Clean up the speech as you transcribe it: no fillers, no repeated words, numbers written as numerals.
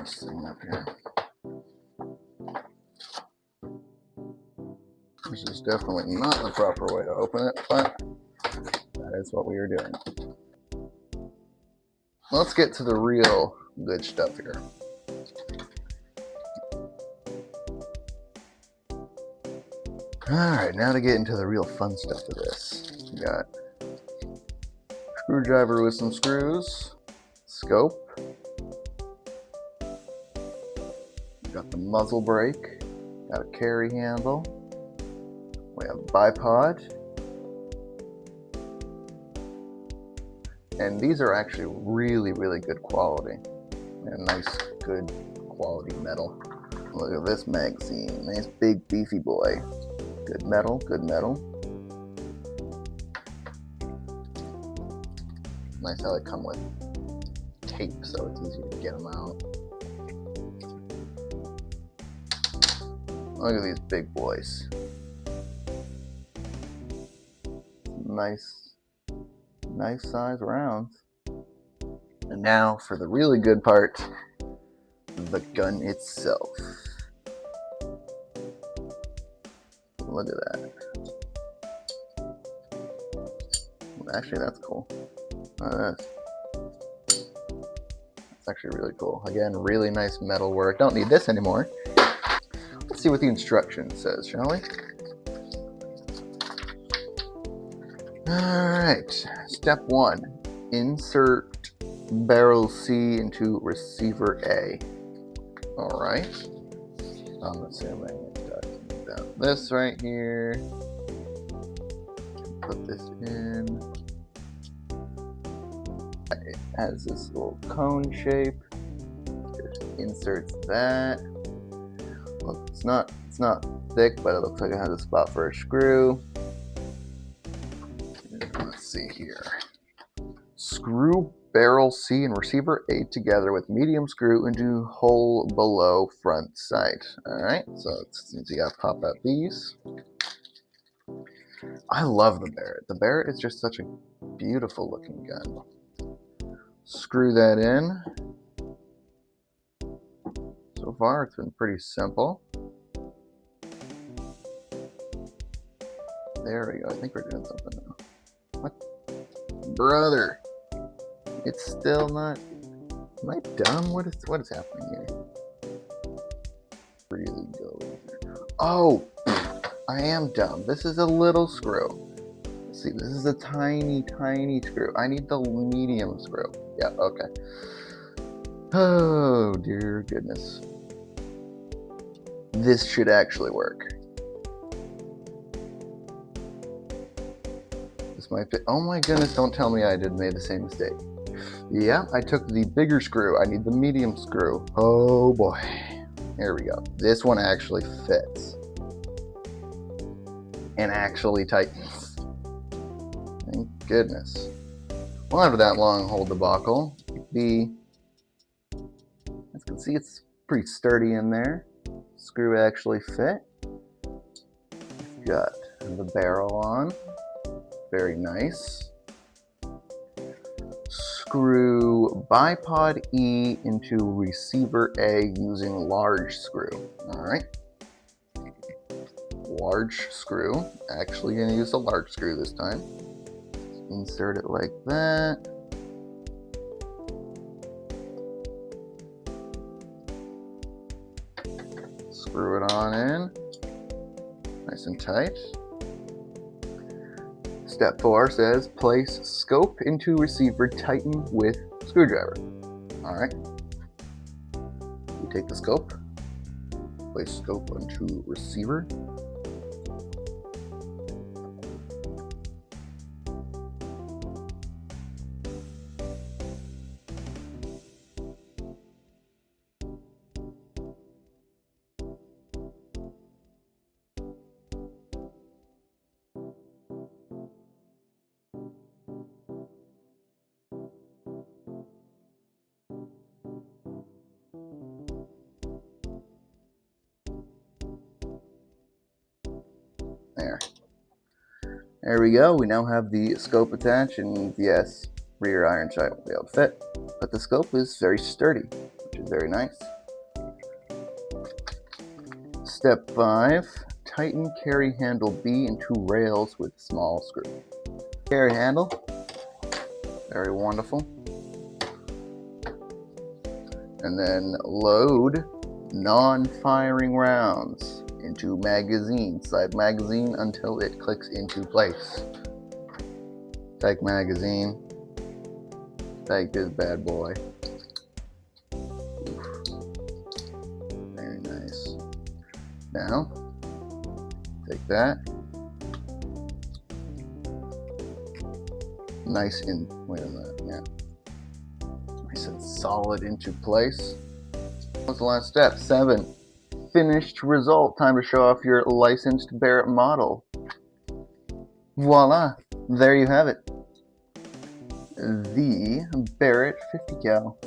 this thing up here. This is definitely not the proper way to open it, but that is what we are doing. Let's get to the real good stuff here. Alright, now to get into the real fun stuff of this. We got screwdriver with some screws, scope, we got the muzzle brake, got a carry handle, we have bipod, and these are actually really good quality and nice good quality metal. Look at this magazine, nice big beefy boy. Good metal, good metal. Nice how they come with tape so it's easy to get them out. Look at these big boys. Nice size rounds. And now for the really good part, the gun itself. Look at that. Actually, that's cool. That's actually really cool. Again, really nice metal work. Don't need this anymore. Let's see what the instruction says, shall we? Alright, step 1. Insert barrel C into receiver A. Alright. I'm assuming this right here. Put this in. It has this little cone shape. Just inserts that. Look, it's not thick, but it looks like it has a spot for a screw. Let's see here. Screw barrel C and receiver A together with medium screw into hole below front sight. Alright, so you gotta pop out these. I love the Barrett. The Barrett is just such a beautiful looking gun. Screw that in. So far it's been pretty simple. There we go. I think we're doing something now. What? Brother! It's still not. Am I dumb? What is happening here? Really go here. Oh, I am dumb. This is a little screw. Let's see, this is a tiny screw. I need the medium screw. Yeah, okay. Oh dear goodness. This should actually work. This might be. Oh my goodness! Don't tell me I made the same mistake. Yeah, I took the bigger screw. I need the medium screw. Oh boy. Here we go. This one actually fits. And actually tightens. Thank goodness. Well, after that long hole debacle, as you can see, it's pretty sturdy in there. Screw actually fit. Got the barrel on. Very nice. Screw bipod E into receiver A using large screw. Alright. Large screw. Actually going to use the large screw this time. Insert it like that. Screw it on in. Nice and tight. Step 4 says place scope into receiver, tighten with screwdriver. Alright. You take the scope, place scope onto receiver. There we go. We now have the scope attached, and yes, rear iron sight will be able to fit, but the scope is very sturdy. which is very nice. Step 5, tighten carry handle B into rails with small screw. Carry handle, very wonderful. And then load non-firing rounds into magazine, side magazine, until it clicks into place. Take magazine, take this bad boy. Very nice. Now, take that. Nice and, wait a minute, yeah. Nice and solid into place. What's the last step? 7. Finished result. Time to show off your licensed Barrett model. Voila! There you have it. The Barrett 50 cal.